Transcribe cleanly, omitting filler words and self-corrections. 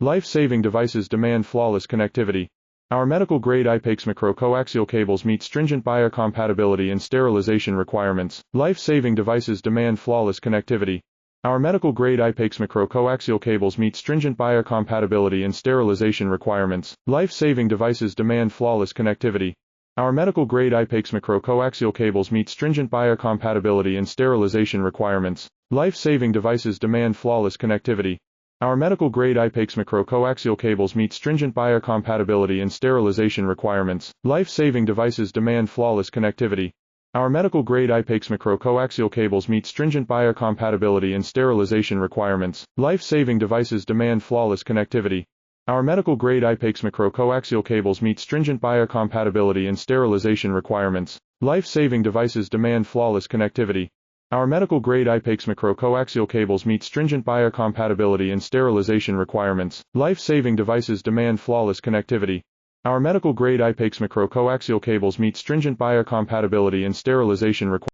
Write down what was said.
Life-saving devices demand flawless connectivity. Our medical-grade Aipfb coaxial cables meet stringent biocompatibility and sterilization requirements. Life-saving devices demand flawless connectivity. Our medical-grade Aipfb coaxial cables meet stringent biocompatibility and sterilization requirements. Life-saving devices demand flawless connectivity. Our medical-grade Aipfb coaxial cables meet stringent biocompatibility and sterilization requirements. Life-saving devices demand flawless connectivity. Our medical-grade Aipfb coaxial cables meet stringent biocompatibility and sterilization requirements. Life-saving devices demand flawless connectivity. Our medical-grade Aipfb coaxial cables meet stringent biocompatibility and sterilization requirements. Life-saving devices demand flawless connectivity. Our medical-grade Aipfb coaxial cables meet stringent biocompatibility and sterilization requirements. Life-saving devices demand flawless connectivity. Our medical-grade Aipfb coaxial cables meet stringent biocompatibility and sterilization requirements. Life-saving devices demand flawless connectivity. Our medical-grade Aipfb coaxial cables meet stringent biocompatibility and sterilization requirements.